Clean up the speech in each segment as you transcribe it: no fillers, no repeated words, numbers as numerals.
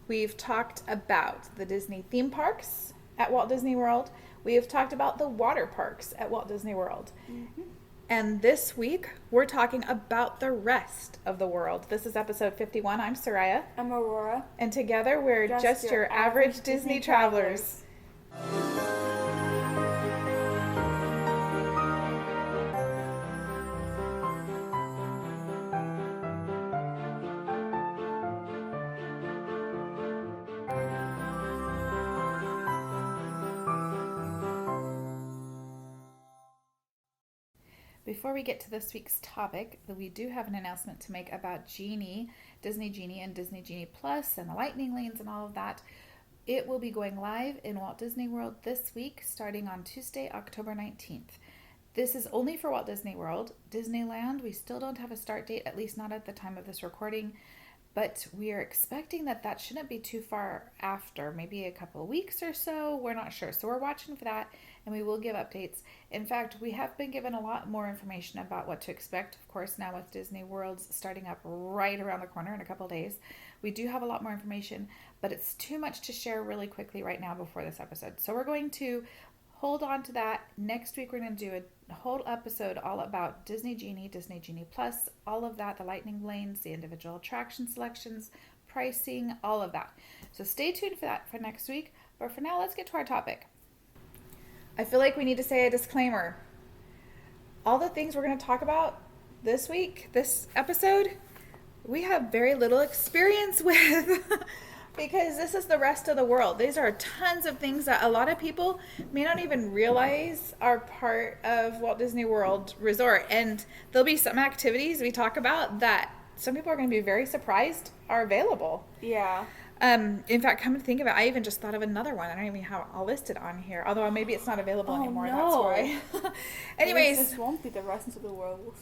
We've talked about the Disney theme parks at Walt Disney World. We have talked about the water parks at Walt Disney World. Mm-hmm. And this week, we're talking about the rest of the world. This is episode 51. I'm Soraya. I'm Aurora. And together, we're just your average Disney travelers. Before we get to this week's topic, we do have an announcement to make about Genie, Disney Genie and Disney Genie Plus and the lightning lanes and all of that. It will be going live in Walt Disney World this week, starting on Tuesday, October 19th. This is only for Walt Disney World. Disneyland, we still don't have a start date, at least not at the time of this recording, but we are expecting that shouldn't be too far after, maybe a couple of weeks or so. We're not sure. So we're watching for that, and we will give updates. In fact, we have been given a lot more information about what to expect. Of course, now with Disney World starting up right around the corner in a couple of days, we do have a lot more information, but it's too much to share really quickly right now before this episode. So we're going to hold on to that. Next week, we're going to do a whole episode all about Disney Genie, Disney Genie Plus, all of that, the lightning lanes, the individual attraction selections, pricing, all of that. So stay tuned for that for next week. But for now, let's get to our topic. I feel like we need to say a disclaimer. All the things we're going to talk about this week, this episode, we have very little experience with. Because this is the rest of the world. These are tons of things that a lot of people may not even realize are part of Walt Disney World Resort. And there'll be some activities we talk about that some people are going to be very surprised are available. Yeah. In fact, come to think of it, I even just thought of another one. I don't even have it all listed on here. Although maybe it's not available anymore. No. That's why. Anyways. This won't be the rest of the world.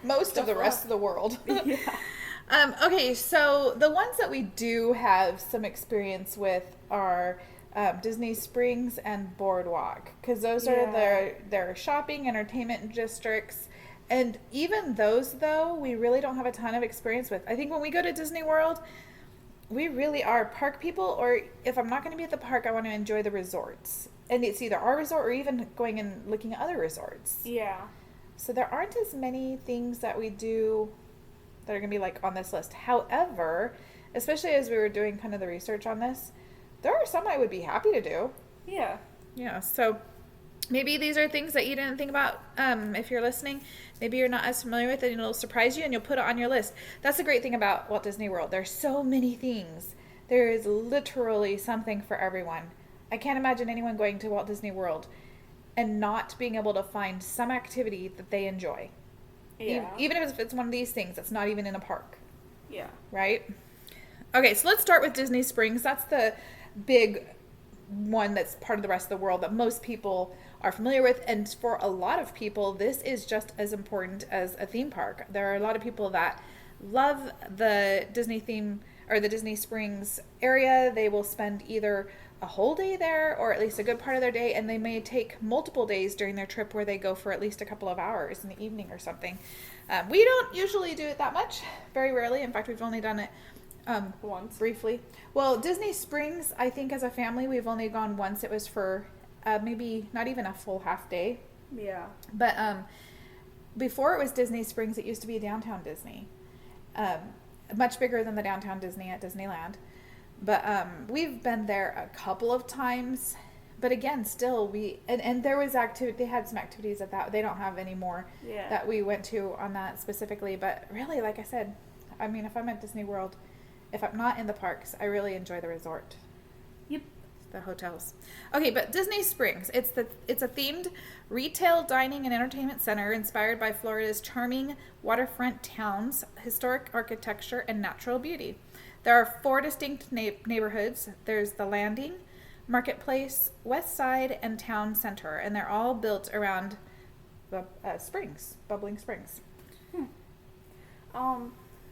Most of the rest of the world. Yeah. Okay, so the ones that we do have some experience with are Disney Springs and Boardwalk, because those are their shopping, entertainment districts. And even those, though, we really don't have a ton of experience with. I think when we go to Disney World, we really are park people, or if I'm not going to be at the park, I want to enjoy the resorts. And it's either our resort or even going and looking at other resorts. Yeah. So there aren't as many things that we do that are going to be like on this list. However, especially as we were doing kind of the research on this, there are some I would be happy to do. Yeah. Yeah. So maybe these are things that you didn't think about. If you're listening, maybe you're not as familiar with it, and it'll surprise you and you'll put it on your list. That's the great thing about Walt Disney World. There's so many things. There is literally something for everyone. I can't imagine anyone going to Walt Disney World and not being able to find some activity that they enjoy. Yeah. Even if it's one of these things that's not even in a park. Yeah. Right? Okay, so let's start with Disney Springs. That's the big one that's part of the rest of the world that most people are familiar with. And for a lot of people, this is just as important as a theme park. There are a lot of people that love the Disney theme or the Disney Springs area. They will spend either a whole day there or at least a good part of their day, and they may take multiple days during their trip where they go for at least a couple of hours in the evening or something. We don't usually do it that much, very rarely. In fact, we've only done it once briefly. Well, Disney Springs, I think as a family, we've only gone once. It was for maybe not even a full half day. Yeah. But before it was Disney Springs, it used to be Downtown Disney. Much bigger than the Downtown Disney at Disneyland. But we've been there a couple of times. But again, still, and there was activity. They had some activities at that. They don't have any more that we went to on that specifically. But really, like I said, I mean, if I'm at Disney World, if I'm not in the parks, I really enjoy the resort. Yep. The hotels. Okay, but Disney Springs, it's a themed retail, dining, and entertainment center inspired by Florida's charming waterfront towns, historic architecture, and natural beauty. There are 4 distinct neighborhoods. There's the Landing, Marketplace, West Side, and Town Center, and they're all built around springs, bubbling springs.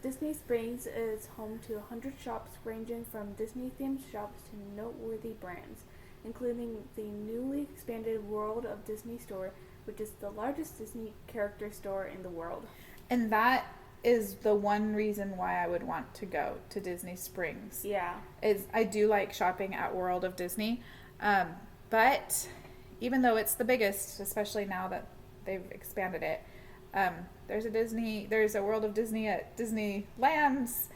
Disney Springs is home to 100 shops ranging from Disney-themed shops to noteworthy brands, including the newly expanded World of Disney store, which is the largest Disney character store in the world. And that is the one reason why I would want to go to Disney Springs. Yeah. Is I do like shopping at World of Disney, but even though it's the biggest, especially now that they've expanded it, there's a World of Disney at Disneyland's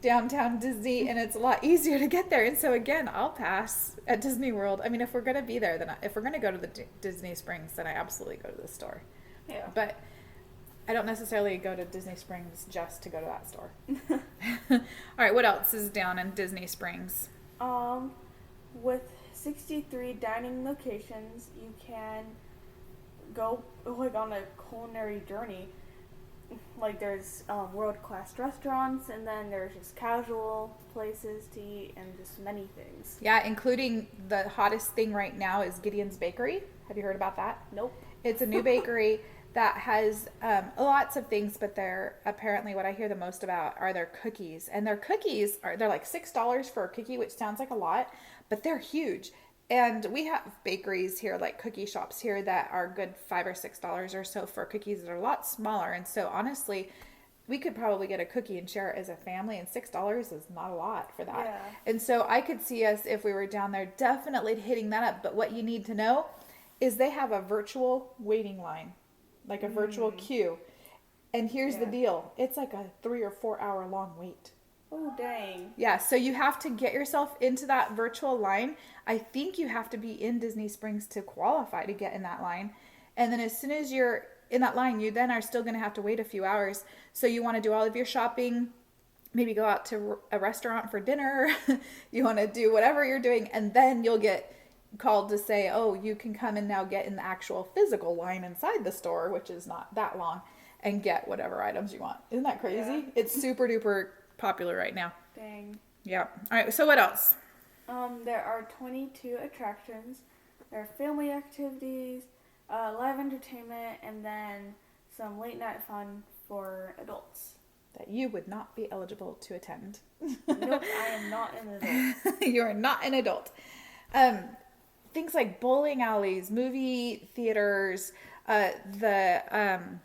downtown Disney, and it's a lot easier to get there. And so again, I'll pass at Disney World. I mean, if we're gonna be there, then if we're gonna go to the Disney Springs, then I absolutely go to the store. Yeah. But I don't necessarily go to Disney Springs just to go to that store. All right, what else is down in Disney Springs? With 63 dining locations, you can go like on a culinary journey. Like there's world-class restaurants, and then there's just casual places to eat, and just many things. Yeah, including the hottest thing right now is Gideon's Bakery. Have you heard about that? Nope. It's a new bakery that has lots of things, but they're apparently what I hear the most about are their cookies. And their cookies they're like $6 for a cookie, which sounds like a lot, but they're huge. And we have bakeries here, like cookie shops here, that are good $5 or $6 or so for cookies that are a lot smaller. And so honestly, we could probably get a cookie and share it as a family, and $6 is not a lot for that. Yeah. And so I could see us, if we were down there, definitely hitting that up. But what you need to know is they have a virtual waiting line, like a virtual queue. And here's the deal. It's like a 3 or 4 hour long wait. Oh, dang. Yeah, so you have to get yourself into that virtual line. I think you have to be in Disney Springs to qualify to get in that line. And then as soon as you're in that line, you then are still going to have to wait a few hours. So you want to do all of your shopping, maybe go out to a restaurant for dinner. You want to do whatever you're doing, and then you'll get called to say, oh, you can come and now get in the actual physical line inside the store, which is not that long, and get whatever items you want. Isn't that crazy? Yeah. It's super duper popular right now. Dang. Yeah. All right, so what else? There are 22 attractions. There are family activities, live entertainment, and then some late night fun for adults. That you would not be eligible to attend. Nope, I am not an adult. You are not an adult. Things like bowling alleys, movie theaters, the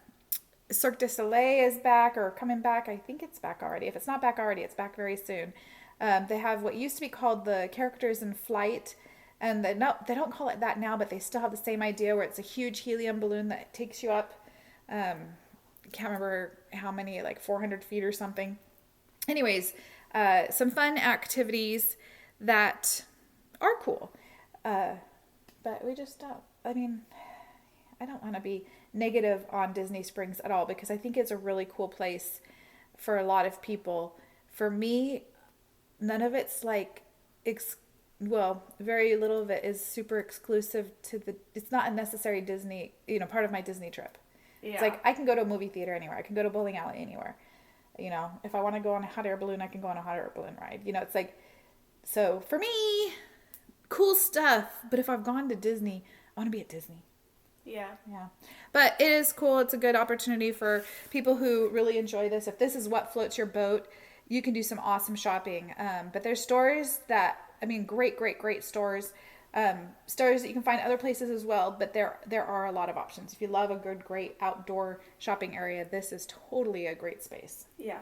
Cirque du Soleil is back or coming back. I think it's back already. If it's not back already, it's back very soon. They have what used to be called the Characters in Flight, and they don't call it that now, but they still have the same idea where it's a huge helium balloon that takes you up. Can't remember how many, like 400 feet or something. Anyways, some fun activities that are cool. But we just don't. I mean, I don't want to be negative on Disney Springs at all, because I think it's a really cool place for a lot of people. For me, none of it's like, very little of it is super exclusive to it's not a necessary Disney, part of my Disney trip. Yeah. It's like I can go to a movie theater anywhere. I can go to a bowling alley anywhere. If I want to go on a hot air balloon, I can go on a hot air balloon ride. It's like, so for me, cool stuff. But if I've gone to Disney, I want to be at Disney. Yeah. Yeah. But it is cool. It's a good opportunity for people who really enjoy this. If this is what floats your boat, you can do some awesome shopping. But there's stores great stores. Stores that you can find other places as well, but there are a lot of options. If you love a good, great outdoor shopping area, this is totally a great space. Yeah.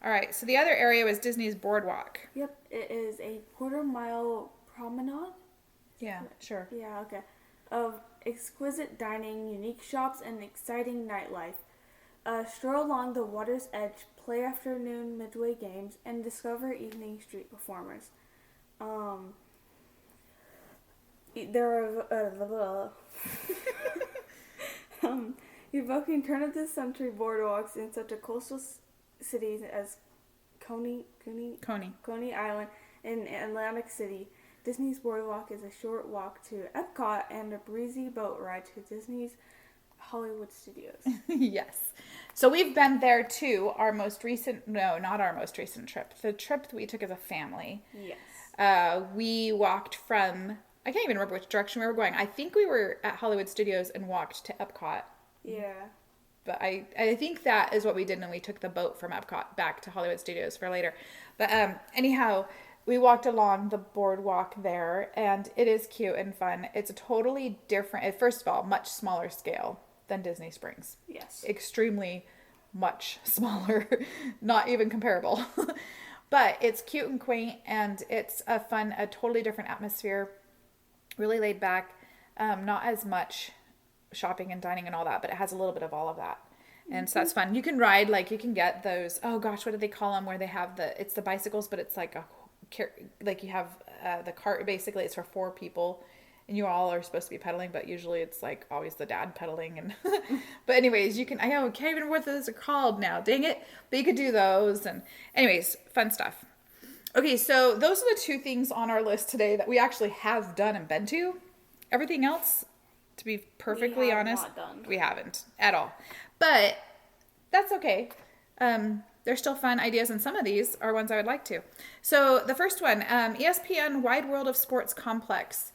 All right, so the other area was Disney's Boardwalk. Yep, it is a quarter-mile promenade. Yeah, sure. Yeah, okay. Of exquisite dining, unique shops, and exciting nightlife. Stroll along the water's edge, play afternoon midway games, and discover evening street performers. There are evoking turn-of-the-century boardwalks in such a coastal cities as Coney Island and Atlantic City. Disney's Boardwalk is a short walk to Epcot and a breezy boat ride to Disney's Hollywood Studios. Yes. So we've been there too. Not our most recent trip. The trip that we took as a family. Yes. We walked from, I can't even remember which direction we were going. I think we were at Hollywood Studios and walked to Epcot. Yeah. But I think that is what we did, and we took the boat from Epcot back to Hollywood Studios for later. But anyhow, we walked along the boardwalk there, and it is cute and fun. It's a totally different, first of all, much smaller scale than Disney Springs. Yes. Extremely much smaller, not even comparable. But it's cute and quaint, and it's a totally different atmosphere, really laid back, not as much shopping and dining and all that, but it has a little bit of all of that. And so that's fun. You can ride, like, you can get those, oh gosh, what do they call them, where they have it's the bicycles, but it's like like you have the cart, basically it's for 4 people, and you all are supposed to be pedaling, but usually it's like always the dad pedaling. And but anyways, can't even remember what those are called now, dang it. But you could do those, and anyways, fun stuff. Okay, so those are the 2 things on our list today that we actually have done and been to. Everything else, to be perfectly honest, we haven't at all. But that's okay. There's still fun ideas, and some of these are ones I would like to. So the first one, ESPN Wide World of Sports Complex.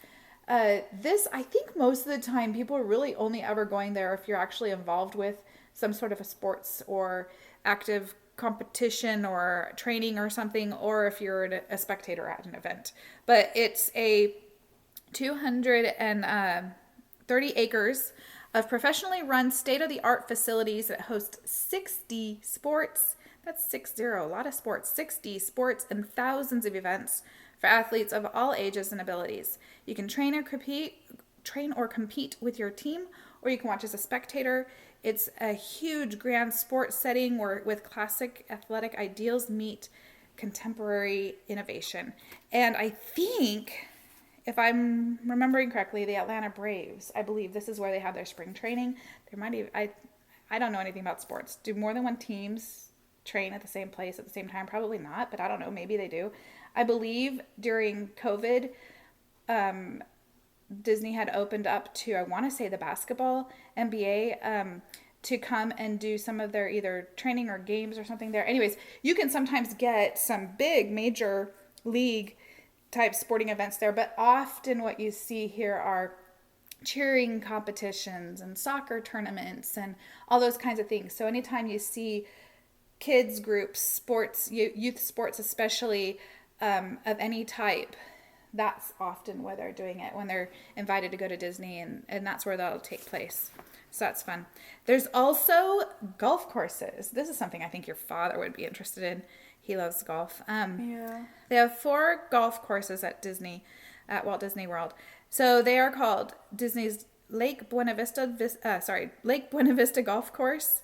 This, I think most of the time, people are really only ever going there if you're actually involved with some sort of a sports or active competition or training or something, or if you're a spectator at an event. But it's a 230 acres of professionally run state-of-the-art facilities that host 60 sports. That's 60, a lot of sports. 60 sports and thousands of events for athletes of all ages and abilities. You can train or compete with your team, or you can watch as a spectator. It's a huge grand sports setting with classic athletic ideals meet contemporary innovation. And I think, if I'm remembering correctly, the Atlanta Braves, I believe this is where they have their spring training. There might even, I don't know anything about sports. Do more than one teams train at the same place at the same time? Probably not, but I don't know. Maybe they do. I believe during COVID, Disney had opened up to, I want to say, the basketball NBA to come and do some of their either training or games or something there. Anyways, you can sometimes get some big major league type sporting events there, but often what you see here are cheering competitions and soccer tournaments and all those kinds of things. So anytime you see kids groups, sports, youth sports especially, of any type, that's often where they're doing it, when they're invited to go to Disney, and that's where that'll take place. So that's fun. There's also golf courses. This is something I think your father would be interested in. He loves golf. Yeah. They have 4 golf courses at Walt Disney World. So they are called Disney's Lake Buena Vista Golf Course,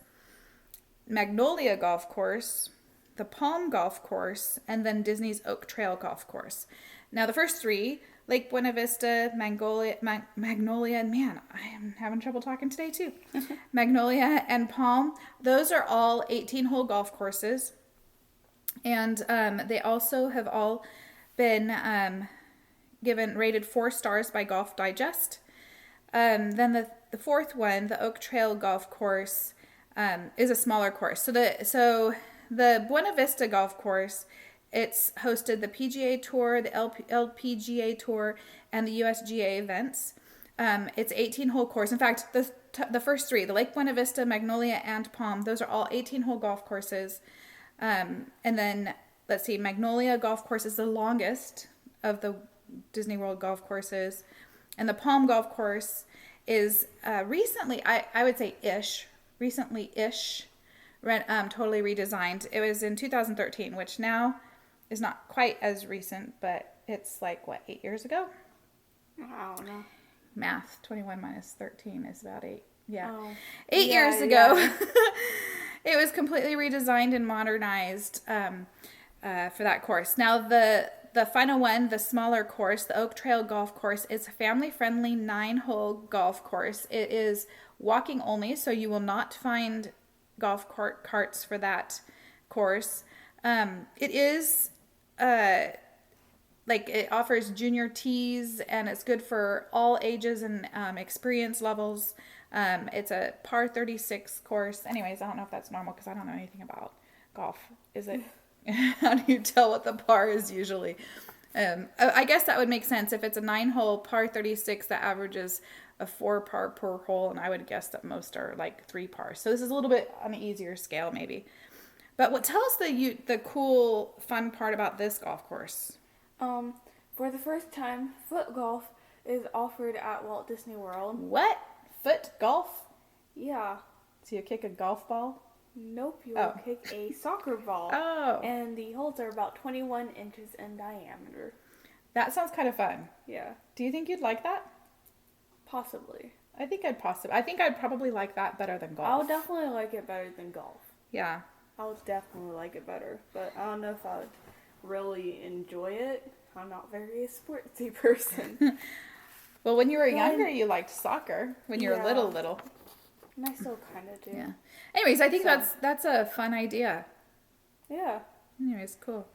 Magnolia Golf Course, the Palm Golf Course, and then Disney's Oak Trail Golf Course. Now the first 3, Lake Buena Vista, Magnolia, and man, I am having trouble talking today too. Magnolia and Palm, those are all 18-hole golf courses. And they also have all been rated 4 stars by Golf Digest. Then the 4th one, the Oak Trail Golf Course, is a smaller course. So the Buena Vista Golf Course, it's hosted the PGA Tour, the LPGA Tour, and the USGA events. It's 18-hole course. In fact, the first 3, the Lake Buena Vista, Magnolia, and Palm, those are all 18-hole golf courses. And then, let's see, Magnolia Golf Course is the longest of the Disney World golf courses. And the Palm Golf Course is recently, I would say recently-ish, totally redesigned. It was in 2013, which now is not quite as recent, but it's like, 8 years ago? I don't know. Math, 21 minus 13 is about 8. Yeah. Oh. 8 years ago. Yeah. It was completely redesigned and modernized for that course. Now, the final one, the smaller course, the Oak Trail Golf Course, is a family-friendly 9-hole golf course. It is walking only, so you will not find golf carts for that course. It is it offers junior tees, and it's good for all ages and experience levels. It's a par 36 course. Anyways, I don't know if that's normal because I don't know anything about golf. Is it? How do you tell what the par is usually? I guess that would make sense. If it's a 9-hole par 36, that averages a 4 par per hole, and I would guess that most are like 3 pars. So this is a little bit on the easier scale maybe. But tell us the cool, fun part about this golf course. For the first time, foot golf is offered at Walt Disney World. What? Foot golf? Yeah. So you kick a golf ball? Nope, you will kick a soccer ball. Oh. And the holes are about 21 inches in diameter. That sounds kind of fun. Yeah. Do you think you'd like that? Possibly. I think I'd probably like that better than golf. I'll definitely like it better than golf. Yeah. I'll definitely like it better. But I don't know if I would really enjoy it. I'm not very a sportsy person. Well, when you were younger, you liked soccer. When you were little. And I still kind of do. Yeah. Anyways, I think that's a fun idea. Yeah. Anyways, cool.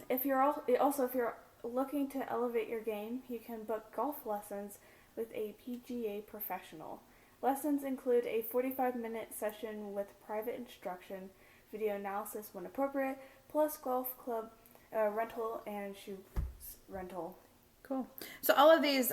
If you're looking to elevate your game, you can book golf lessons with a PGA professional. Lessons include a 45-minute session with private instruction, video analysis when appropriate, plus golf club rental and shoe rental. Cool. So all of these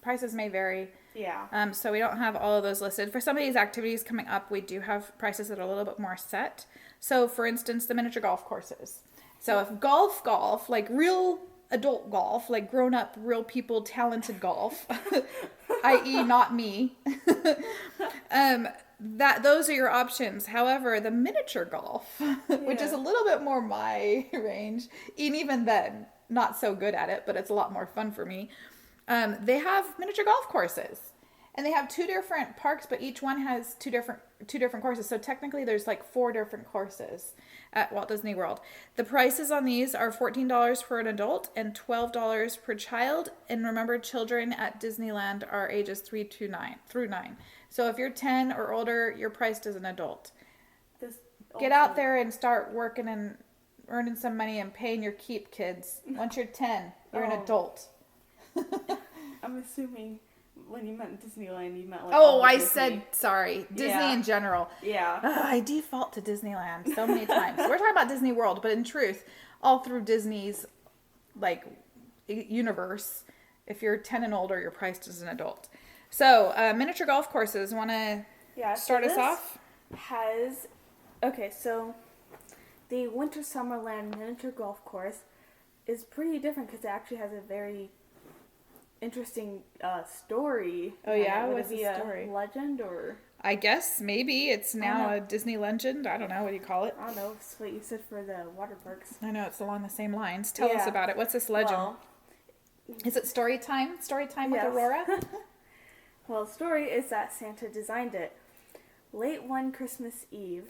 prices may vary. Yeah. So we don't have all of those listed. For some of these activities coming up, we do have prices that are a little bit more set. So, for instance, the miniature golf courses. So if golf, like real adult golf, like grown-up, real people, talented golf, i.e. not me, those are your options. However, the miniature golf, which is a little bit more my range, and even then, not so good at it, but it's a lot more fun for me. They have miniature golf courses, and they have 2 different parks, but each one has two different courses. So technically, there's like 4 different courses at Walt Disney World. The prices on these are $14 for an adult and $12 per child. And remember, children at Disneyland are ages 3 through 9. So if you're 10 or older, you're priced as an adult. Get out there and start working and earning some money and paying your keep, kids. Once you're 10, you're an adult. I'm assuming when you meant Disneyland, you meant like sorry. Disney in general. Yeah. I default to Disneyland so many times. We're talking about Disney World, but in truth, all through Disney's like universe, if you're 10 and older, you're priced as an adult. So, miniature golf courses. Want to start us off? So the Winter Summerland miniature golf course is pretty different because it actually has a very interesting story. Oh yeah, would what's it be the story? A legend or? I guess maybe it's now a Disney legend. I don't know. What do you call it? I don't know. It's what you said for the water parks. I know it's along the same lines. Tell us about it. What's this legend? Well, is it story time? Story time with Aurora? Well, the story is that Santa designed it. Late one Christmas Eve,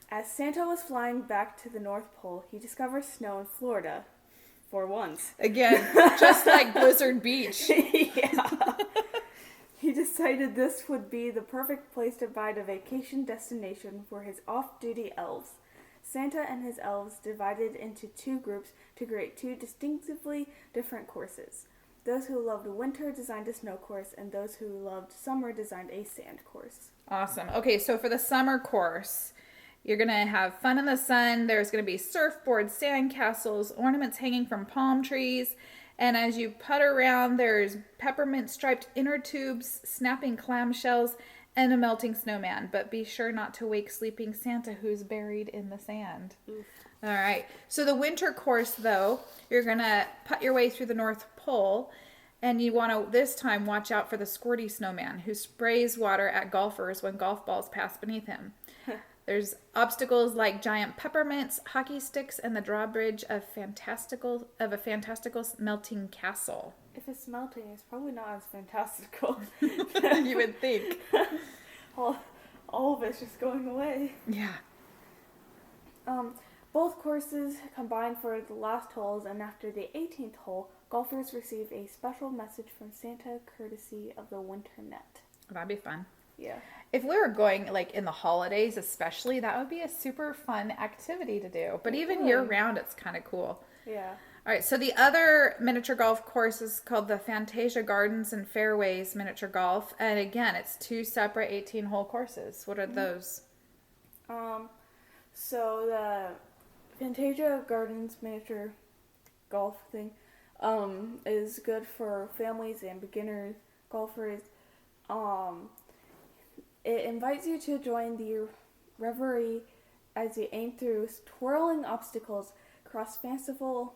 as Santa was flying back to the North Pole, he discovered snow in Florida. For once. Again, just like Blizzard Beach. Yeah. He decided this would be the perfect place to find a vacation destination for his off-duty elves. Santa and his elves divided into 2 groups to create 2 distinctively different courses. Those who loved winter designed a snow course, and those who loved summer designed a sand course. Awesome. Okay, so for the summer course, you're going to have fun in the sun. There's going to be surfboards, sand castles, ornaments hanging from palm trees. And as you putt around, there's peppermint striped inner tubes, snapping clamshells, and a melting snowman. But be sure not to wake sleeping Santa who's buried in the sand. Oof. All right. So the winter course, though, you're going to putt your way through the North Pole. And you want to, this time, watch out for the squirty snowman who sprays water at golfers when golf balls pass beneath him. There's obstacles like giant peppermints, hockey sticks, and the drawbridge of a fantastical melting castle. If it's melting, it's probably not as fantastical. You would think. All of it's just going away. Yeah. Both courses combine for the last holes, and after the 18th hole, golfers receive a special message from Santa courtesy of the winter net. That'd be fun. Yeah. If we were going like in the holidays especially, that would be a super fun activity to do. But even year round, it's kind of cool. Yeah. All right, so the other miniature golf course is called the Fantasia Gardens and Fairways Miniature Golf. And again, it's 2 separate 18-hole courses. What are those? So the Fantasia Gardens miniature golf thing is good for families and beginner golfers. It invites you to join the revelry as you aim through twirling obstacles, cross fanciful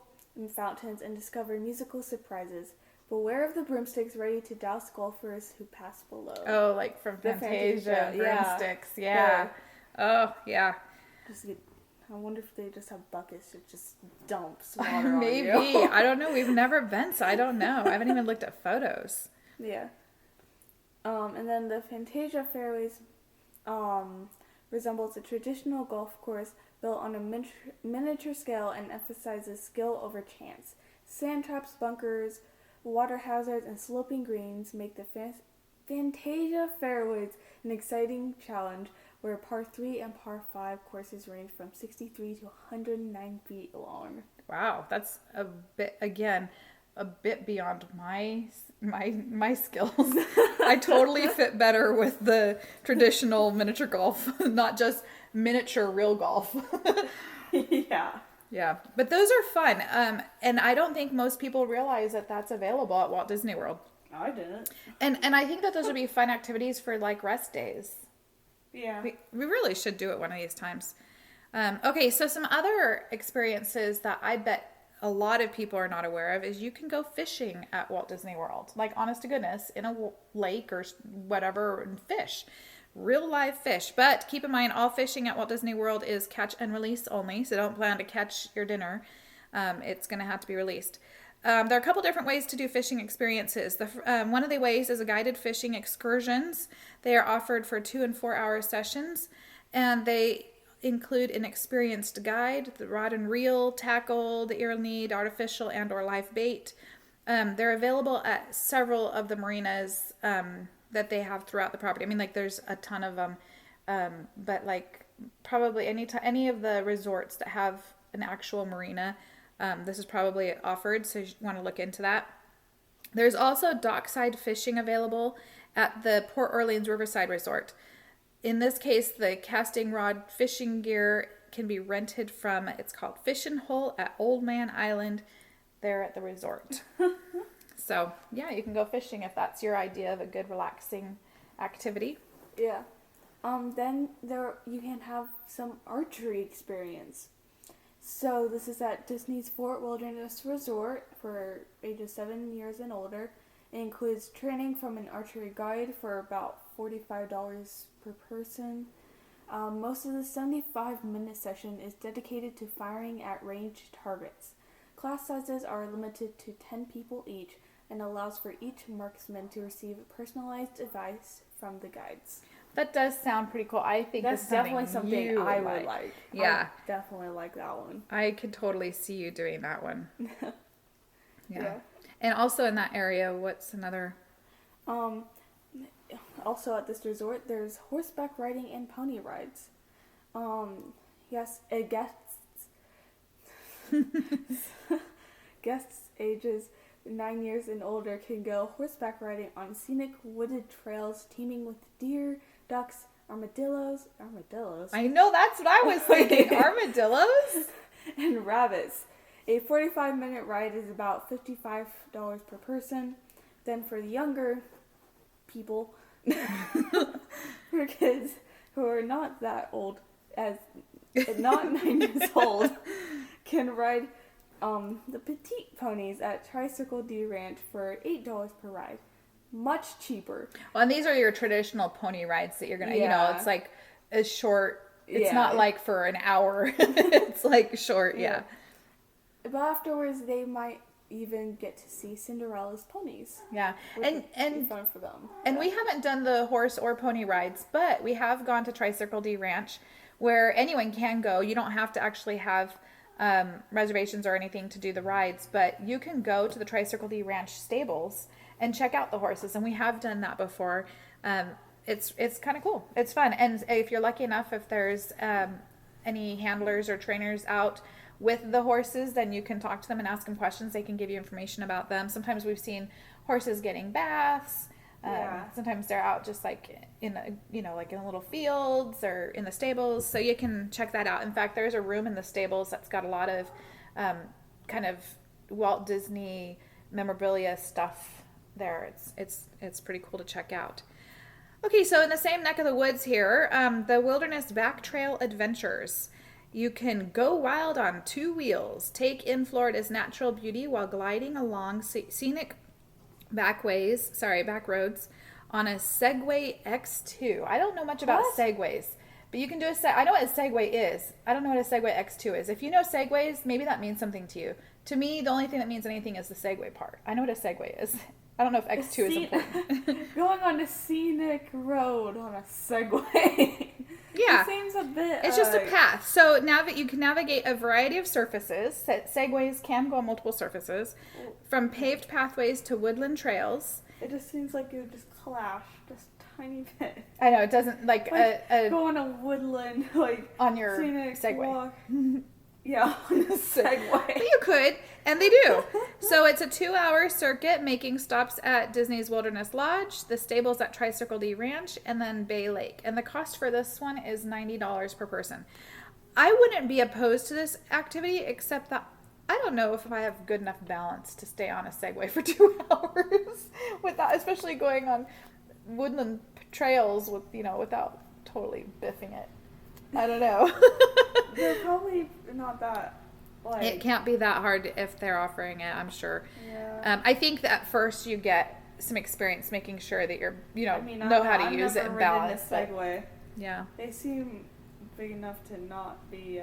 fountains, and discover musical surprises. Beware of the broomsticks ready to douse golfers who pass below. Oh, like from Fantasia broomsticks. Yeah. Oh, yeah. I wonder if they just have buckets that just dumps water Maybe. on you. I don't know. We've never been, so I don't know. I haven't even looked at photos. Yeah. And then the Fantasia Fairways resembles a traditional golf course built on a miniature scale and emphasizes skill over chance. Sand traps, bunkers, water hazards, and sloping greens make the Fantasia Fairways an exciting challenge where par 3 and par 5 courses range from 63 to 109 feet long. Wow, that's a bit beyond my skills. I totally fit better with the traditional miniature golf, not just miniature real golf. Yeah. Yeah, but those are fun. And I don't think most people realize that that's available at Walt Disney World. I didn't. And I think that those would be fun activities for like rest days. Yeah. We really should do it one of these times. Okay, so some other experiences that I bet a lot of people are not aware of is you can go fishing at Walt Disney World. Like, honest to goodness, in a lake or whatever, and fish. Real live fish. But keep in mind, all fishing at Walt Disney World is catch and release only, so don't plan to catch your dinner. It's going to have to be released. There are a couple different ways to do fishing experiences. One of the ways is a guided fishing excursions. They are offered for 2 and 4 hour sessions, and they include an experienced guide, the rod and reel, tackle, the ear lead, artificial and or live bait. They're available at several of the marinas that they have throughout the property. I mean, like, there's a ton of them, but like probably any of the resorts that have an actual marina, this is probably offered, so you want to look into that. There's also dockside fishing available at the Port Orleans Riverside Resort. In this case, the casting rod fishing gear can be rented from, it's called Fish and Hole at Old Man Island there at the resort. So, yeah, you can go fishing if that's your idea of a good relaxing activity. Yeah. Then you can have some archery experience. So this is at Disney's Fort Wilderness Resort for ages 7 years and older. It includes training from an archery guide for about $45 per person. Most of the 75-minute session is dedicated to firing at ranged targets. Class sizes are limited to 10 people each and allows for each marksman to receive personalized advice from the guides. That does sound pretty cool. I think that's definitely something I would like. Yeah. I definitely like that one. I could totally see you doing that one. Yeah. And also in that area, what's another? Also at this resort, there's horseback riding and pony rides. Yes, guests ages 9 years and older can go horseback riding on scenic wooded trails teeming with deer, ducks, armadillos. I know, that's what I was thinking. Armadillos? And rabbits. A 45-minute ride is about $55 per person. Then for the younger people, for kids who are not that old, not 9 years old, can ride the petite ponies at Tricycle D Ranch for $8 per ride. Much cheaper. Well, and these are your traditional pony rides that you're going to, it's like a short, it's not like for an hour. It's like short, yeah. But afterwards, they might even get to see Cinderella's ponies. Yeah, and fun for them. And we haven't done the horse or pony rides, but we have gone to Tricycle D Ranch, where anyone can go. You don't have to actually have reservations or anything to do the rides, but you can go to the Tricycle D Ranch stables and check out the horses, and we have done that before. It's kind of cool. It's fun, and if you're lucky enough, if there's any handlers or trainers out with the horses, then you can talk to them and ask them questions. They can give you information about them. Sometimes we've seen horses getting baths. Sometimes they're out just like in little fields or in the stables. So you can check that out. In fact, there's a room in the stables that's got a lot of kind of Walt Disney memorabilia stuff there. It's pretty cool to check out. Okay, so in the same neck of the woods here, the Wilderness Back Trail Adventures. You can go wild on 2 wheels, take in Florida's natural beauty while gliding along scenic back roads on a Segway X2. I don't know much about Segways, But you can do I know what a Segway is. I don't know what a Segway X2 is. If you know Segways, maybe that means something to you. To me, the only thing that means anything is the Segway part. I know what a Segway is. I don't know if X2 is important. Going on a scenic road on a Segway. Yeah. It seems a bit... It's just a path. So now that you can navigate a variety of surfaces. Segways can go on multiple surfaces. From paved pathways to woodland trails. It just seems like it would just clash just a tiny bit. I know, it doesn't, go on a woodland, on your scenic Segway. Walk. Yeah, on a Segway. But you could, and they do. So it's a 2-hour circuit, making stops at Disney's Wilderness Lodge, the stables at Tri-Circle D Ranch, and then Bay Lake. And the cost for this one is $90 per person. I wouldn't be opposed to this activity, except that I don't know if I have good enough balance to stay on a Segway for 2 hours without, especially going on woodland trails without totally biffing it. I don't know. They're probably not that. It can't be that hard if they're offering it, I'm sure. Yeah. I think that first you get some experience making sure that you're, know how to use it and balance it. Segway. Yeah. They seem big enough to not be.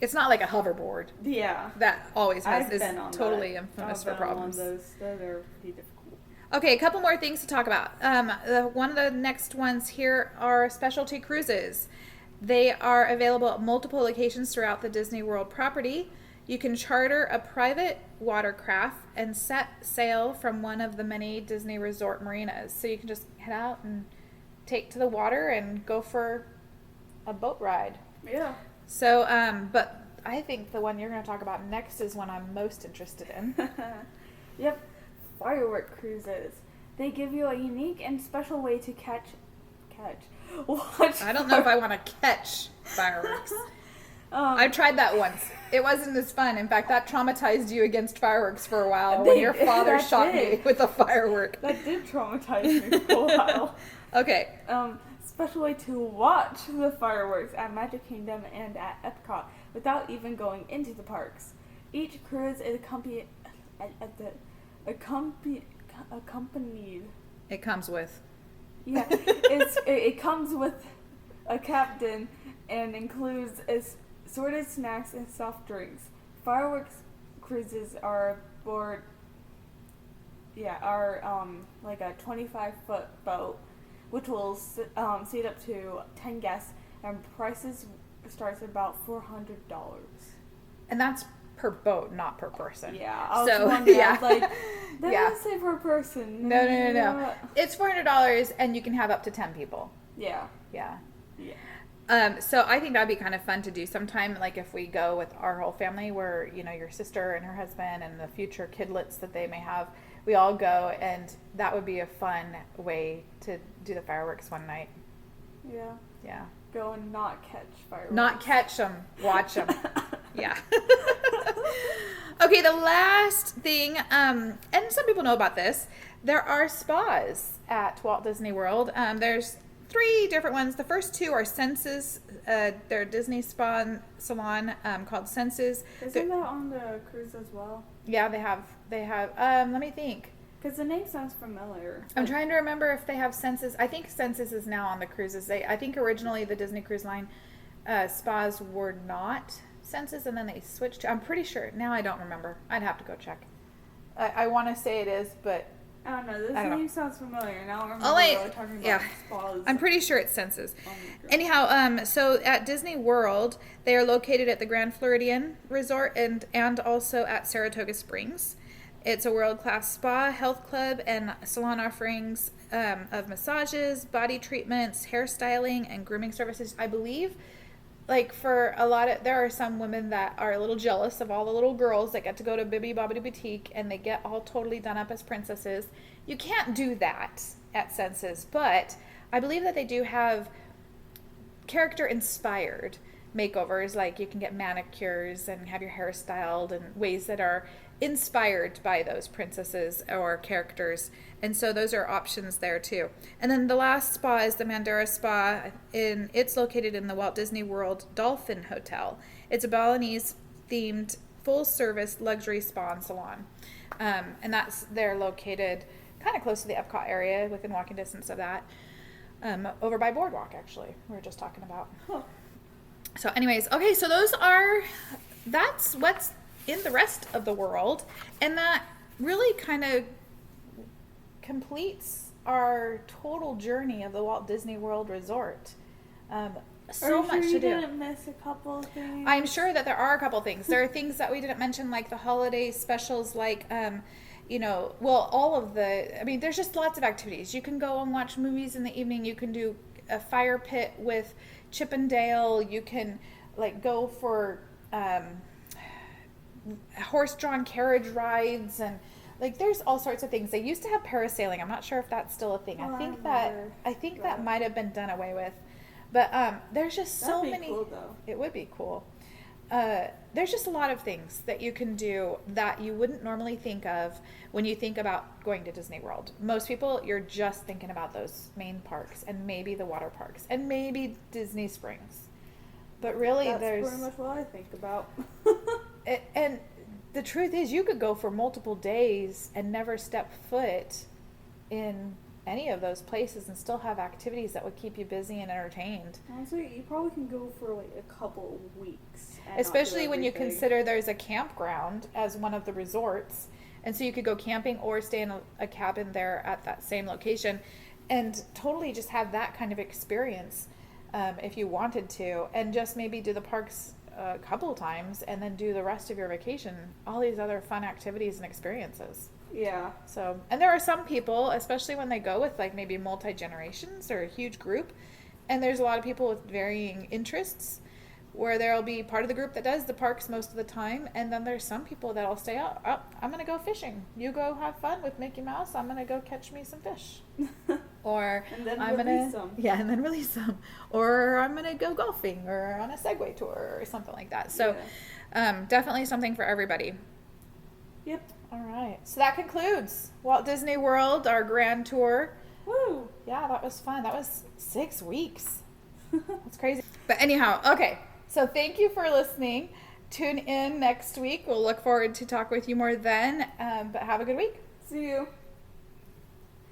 It's not like a hoverboard. Yeah. That always is totally that. infamous for problems. On those that are pretty difficult. Okay, a couple more things to talk about. One of the next ones here are specialty cruises. They are available at multiple locations throughout the Disney World property. You can charter a private watercraft and set sail from one of the many Disney Resort marinas. So you can just head out and take to the water and go for a boat ride. Yeah. So, but I think the one you're going to talk about next is one I'm most interested in. Yep. Firework cruises. They give you a unique and special way to watch. I don't know if I want to catch fireworks. I tried that once. It wasn't as fun. In fact, that traumatized you against fireworks for a while when your father shot me with a firework. That did traumatize me for a while. Okay. Special way to watch the fireworks at Magic Kingdom and at Epcot without even going into the parks. Each cruise is accompanied. It comes with. Yeah, it comes with a captain and includes assorted snacks and soft drinks. Fireworks cruises are like a 25-foot boat, which will seat up to 10 guests, and prices starts at about $400. And that's per boat, not per person. Yeah, I was wondering, yeah. I was like, they didn't say per person. No. It's $400 and you can have up to 10 people. Yeah. Yeah. So I think that'd be kind of fun to do sometime, like if we go with our whole family, where, your sister and her husband and the future kidlets that they may have, we all go, and that would be a fun way to do the fireworks one night. Yeah. Yeah. Go and not catch fireworks. Not catch them, watch them. Yeah. Okay, the last thing, and some people know about this, there are spas at Walt Disney World. There's 3 different ones. The first 2 are Senses. They're a Disney spa salon called Senses. Isn't that on the cruise as well? Yeah, they have. Let me think. Because the name sounds familiar. I'm trying to remember if they have Senses. I think Senses is now on the cruises. I think originally the Disney Cruise Line spas were not Senses, and then they switched to. I'm pretty sure. Now I don't remember. I'd have to go check. I want to say it is, but I don't know. This name sounds familiar. Now I remember talking about spas. I'm pretty sure it's Senses. Anyhow, so at Disney World, they are located at the Grand Floridian Resort and also at Saratoga Springs. It's a world-class spa, health club, and salon offerings of massages, body treatments, hairstyling, and grooming services. I believe, for there are some women that are a little jealous of all the little girls that get to go to Bibbidi Bobbidi Boutique and they get all totally done up as princesses. You can't do that at Senses, but I believe that they do have character-inspired makeovers. Like you can get manicures and have your hair styled in ways that are inspired by those princesses or characters, and so those are options there too. And then the last spa is the Mandara Spa. It's located in the Walt Disney World Dolphin Hotel. It's a Balinese themed full service luxury spa and salon, and they're located kind of close to the Epcot area, within walking distance of that. over by Boardwalk, actually. We were just talking about. Huh. So anyways, okay, so that's what's in the rest of the world. And that really kind of completes our total journey of the Walt Disney World Resort. So much to do. Didn't miss a couple of things? I'm sure that there are a couple things. There are things that we didn't mention, like the holiday specials, like, all of there's just lots of activities. You can go and watch movies in the evening. You can do a fire pit with Chip and Dale. You can, go for horse-drawn carriage rides, and there's all sorts of things. They used to have parasailing. I'm not sure if that's still a thing. I think that might have been done away with. But there's just so many. Cool, though. It would be cool. There's just a lot of things that you can do that you wouldn't normally think of when you think about going to Disney World. Most people, you're just thinking about those main parks and maybe the water parks and maybe Disney Springs. But really, that's pretty much what I think about. And the truth is, you could go for multiple days and never step foot in any of those places and still have activities that would keep you busy and entertained. Honestly, you probably can go for a couple of weeks. Especially when you consider there's a campground as one of the resorts. And so you could go camping or stay in a cabin there at that same location and totally just have that kind of experience if you wanted to. And just maybe do the parks a couple of times and then do the rest of your vacation, all these other fun activities and experiences. Yeah. So, and there are some people, especially when they go with maybe multi-generations or a huge group, and there's a lot of people with varying interests where there'll be part of the group that does the parks most of the time, and then there's some people that'll stay out. Oh, I'm going to go fishing. You go have fun with Mickey Mouse. I'm going to go catch me some fish. Or and then I'm release them. Yeah, and then release them. Or I'm going to go golfing or on a Segway tour or something like that. So definitely something for everybody. Yep. All right. So that concludes Walt Disney World, our grand tour. Woo! Yeah, that was fun. That was 6 weeks. That's crazy. But anyhow, okay. So thank you for listening. Tune in next week. We'll look forward to talk with you more then. But have a good week. See you.